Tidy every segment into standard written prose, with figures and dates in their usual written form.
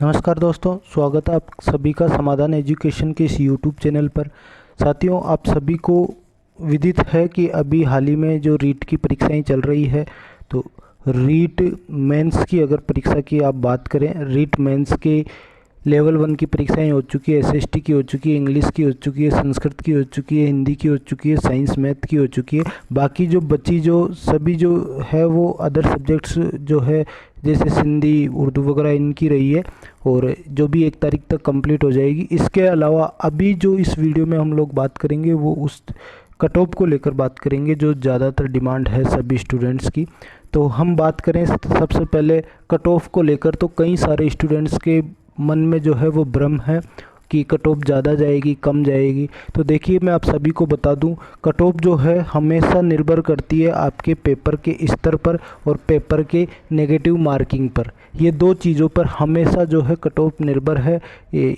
नमस्कार दोस्तों, स्वागत है आप सभी का समाधान एजुकेशन के इस यूट्यूब चैनल पर। साथियों, आप सभी को विदित है कि अभी हाल ही में जो रीट की परीक्षाएं चल रही है, तो रीट मेंस की अगर परीक्षा की आप बात करें, रीट मेंस के लेवल 1 की परीक्षाएं हो चुकी है, एसएसटी की हो चुकी है, इंग्लिश की हो चुकी है, संस्कृत की हो चुकी है, हिंदी की हो चुकी है, साइंस मैथ की हो चुकी है। बाकी जो बची जो सभी जो है वो अदर सब्जेक्ट्स जो है जैसे सिंधी, उर्दू वगैरह इनकी रही है, और जो भी 1 तारीख तक कंप्लीट हो जाएगी। इसके अलावा अभी जो इस वीडियो में हम लोग बात करेंगे वो उस कट ऑफ को लेकर बात करेंगे जो ज़्यादातर डिमांड है सभी स्टूडेंट्स की। तो हम बात करें सबसे पहले कट ऑफ को लेकर, तो कई सारे स्टूडेंट्स के मन में जो है वो भ्रम है कि कट ऑफ ज़्यादा जाएगी, कम जाएगी। तो देखिए, मैं आप सभी को बता दूं, कट ऑफ जो है हमेशा निर्भर करती है आपके पेपर के स्तर पर और पेपर के नेगेटिव मार्किंग पर। ये 2 चीज़ों पर हमेशा जो है कट ऑफ निर्भर है,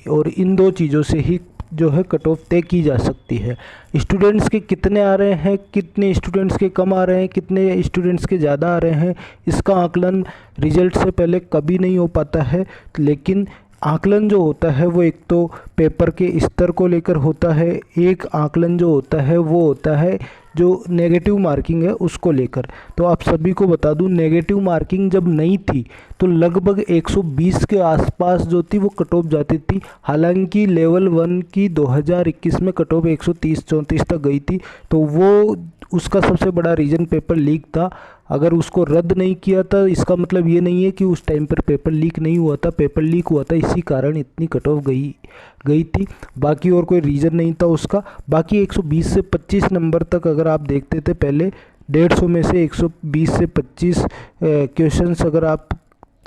और इन 2 चीज़ों से ही जो है कट ऑफ तय की जा सकती है। स्टूडेंट्स के कितने आ रहे हैं, कितने स्टूडेंट्स के कम आ रहे हैं, कितने स्टूडेंट्स के ज़्यादा आ रहे हैं, इसका आकलन रिजल्ट से पहले कभी नहीं हो पाता है। लेकिन आकलन जो होता है वो एक तो पेपर के स्तर को लेकर होता है, एक आकलन जो होता है वो होता है जो नेगेटिव मार्किंग है उसको लेकर। तो आप सभी को बता दूं, नेगेटिव मार्किंग जब नहीं थी तो लगभग 120 के आसपास जो थी वो कट ऑफ जाती थी। हालांकि लेवल 1 की 2021 में कट ऑफ 130-134 तक गई थी, तो वो उसका सबसे बड़ा रीज़न पेपर लीक था। अगर उसको रद्द नहीं किया था इसका मतलब ये नहीं है कि उस टाइम पर पेपर लीक नहीं हुआ था, पेपर लीक हुआ था, इसी कारण इतनी कट ऑफ गई थी। बाकी और कोई रीज़न नहीं था उसका। बाकी 120 से 25 नंबर तक अगर आप देखते थे पहले, 150 में से 120 से 25 क्वेश्चंस अगर आप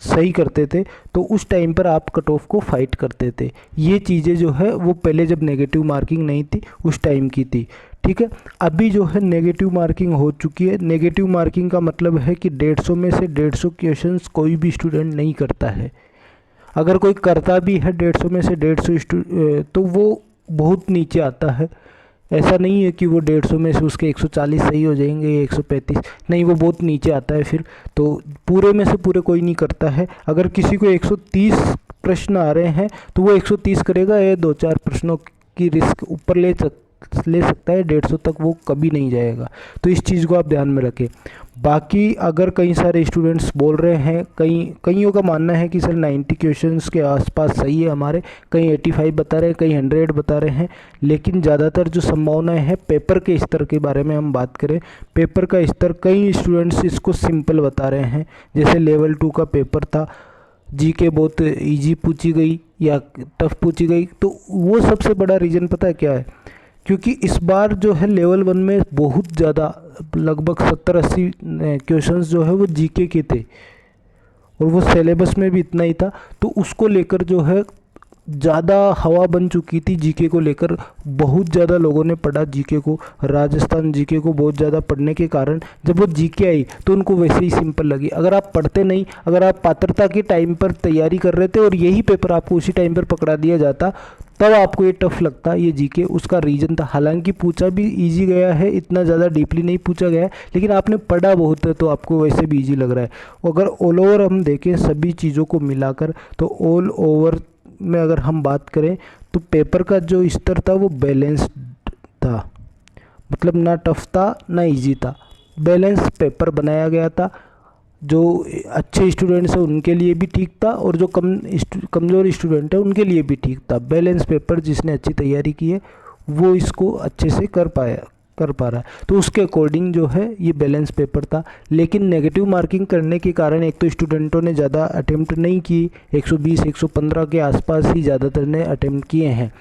सही करते थे तो उस टाइम पर आप कट ऑफ को फाइट करते थे। ये चीज़ें जो है वो पहले जब नेगेटिव मार्किंग नहीं थी उस टाइम की थी, ठीक है। अभी जो है नेगेटिव मार्किंग हो चुकी है। नेगेटिव मार्किंग का मतलब है कि 150 में से 150 क्वेश्चंस कोई भी स्टूडेंट नहीं करता है। अगर कोई करता भी है 150 में से 150 तो वो बहुत नीचे आता है। ऐसा नहीं है कि वो 150 में से उसके 140 सही हो जाएंगे या 135, नहीं, वो बहुत नीचे आता है फिर। तो पूरे में से पूरे कोई नहीं करता है। अगर किसी को 130 प्रश्न आ रहे हैं तो वो 130 करेगा, या 2-4 प्रश्नों की रिस्क ऊपर ले सकता है, 150 तक वो कभी नहीं जाएगा। तो इस चीज़ को आप ध्यान में रखें। बाकी अगर कई सारे स्टूडेंट्स बोल रहे हैं, कईयों का मानना है कि सर 90 क्वेश्चंस के आसपास सही है हमारे, कहीं 85 बता रहे हैं, कहीं 100 बता रहे हैं। लेकिन ज़्यादातर जो संभावनाएं हैं पेपर के स्तर के बारे में हम बात करें, पेपर का स्तर कई स्टूडेंट्स इसको सिंपल बता रहे हैं। जैसे लेवल 2 का पेपर था, जीके बहुत ईजी पूछी गई या टफ पूछी गई, तो वो सबसे बड़ा रीज़न पता है क्या है? क्योंकि इस बार जो है लेवल 1 में बहुत ज़्यादा, लगभग 70-80 क्वेश्चंस जो है वो जीके के थे, और वो सिलेबस में भी इतना ही था। तो उसको लेकर जो है ज़्यादा हवा बन चुकी थी। जीके को लेकर बहुत ज़्यादा लोगों ने पढ़ा जीके को, राजस्थान जीके को बहुत ज़्यादा पढ़ने के कारण जब वो जीके आई तो उनको वैसे ही सिंपल लगी। अगर आप पढ़ते नहीं, अगर आप पात्रता के टाइम पर तैयारी कर रहे थे और यही पेपर आपको उसी टाइम पर पकड़ा दिया जाता, तब आपको ये टफ लगता ये जीके। उसका रीज़न था, हालांकि पूछा भी इजी गया है, इतना ज़्यादा डीपली नहीं पूछा गया है, लेकिन आपने पढ़ा बहुत है तो आपको वैसे भी इजी लग रहा है। अगर ऑल ओवर हम देखें सभी चीज़ों को मिलाकर, तो ऑल ओवर में अगर हम बात करें तो पेपर का जो स्तर था वो बैलेंस्ड था। मतलब ना टफ था ना इजी था, बैलेंस पेपर बनाया गया था। जो अच्छे स्टूडेंट्स हैं उनके लिए भी ठीक था, और जो कमज़ोर स्टूडेंट है उनके लिए भी ठीक था। बैलेंस पेपर, जिसने अच्छी तैयारी की है वो इसको अच्छे से कर पा रहा है। तो उसके अकॉर्डिंग जो है ये बैलेंस पेपर था। लेकिन नेगेटिव मार्किंग करने के कारण एक तो स्टूडेंटों ने ज़्यादा अटेम्प्ट नहीं की, 120-115 के आसपास ही ज़्यादातर ने अटेम्प्ट किए हैं।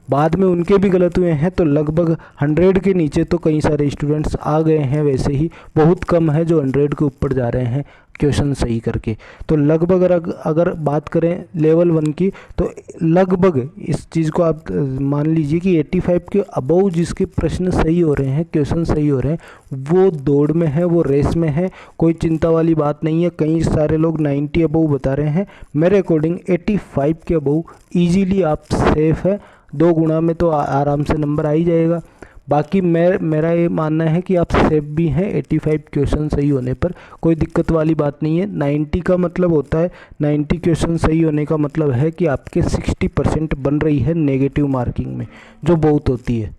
बाद में उनके भी गलत हुए हैं, तो लगभग 100 के नीचे तो कई सारे स्टूडेंट्स आ गए हैं। वैसे ही बहुत कम है जो 100 के ऊपर जा रहे हैं क्वेश्चन सही करके। तो लगभग अगर बात करें लेवल 1 की, तो लगभग इस चीज़ को आप मान लीजिए कि 85 के अबव जिसके प्रश्न सही हो रहे हैं, क्वेश्चन सही हो रहे हैं, वो दौड़ में है, वो रेस में है, कोई चिंता वाली बात नहीं है। कई सारे लोग 90 अबव बता रहे हैं। मेरे अकॉर्डिंग 85 के अबव ईजीली आप सेफ है। 2 गुना में तो आराम से नंबर आ ही जाएगा। बाकी मेरा ये मानना है कि आप सेफ भी हैं 85 क्वेश्चन सही होने पर, कोई दिक्कत वाली बात नहीं है। 90 का मतलब होता है, 90 क्वेश्चन सही होने का मतलब है कि आपके 60% बन रही है नेगेटिव मार्किंग में, जो बहुत होती है।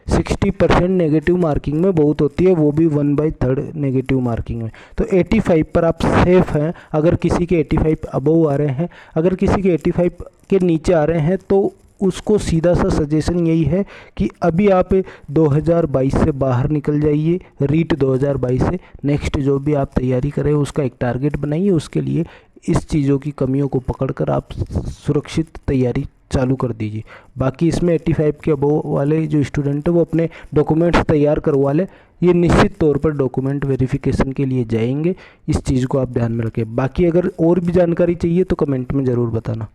60% नेगेटिव मार्किंग में बहुत होती है, वो भी 1/3 नेगेटिव मार्किंग में। तो 85 पर आप सेफ हैं। अगर किसी के 85 अबव आ रहे हैं, अगर किसी के 85 के नीचे आ रहे हैं, तो उसको सीधा सा सजेशन यही है कि अभी आप 2022 से बाहर निकल जाइए, रीट 2022 से। नेक्स्ट जो भी आप तैयारी करें उसका एक टारगेट बनाइए, उसके लिए इस चीज़ों की कमियों को पकड़कर आप सुरक्षित तैयारी चालू कर दीजिए। बाकी इसमें 85 के अबव वाले जो स्टूडेंट है वो अपने डॉक्यूमेंट्स तैयार करवा ले, ये निश्चित तौर पर डॉक्यूमेंट वेरिफिकेशन के लिए जाएंगे। इस चीज़ को आप ध्यान में रखें। बाकी अगर और भी जानकारी चाहिए तो कमेंट में ज़रूर बताना।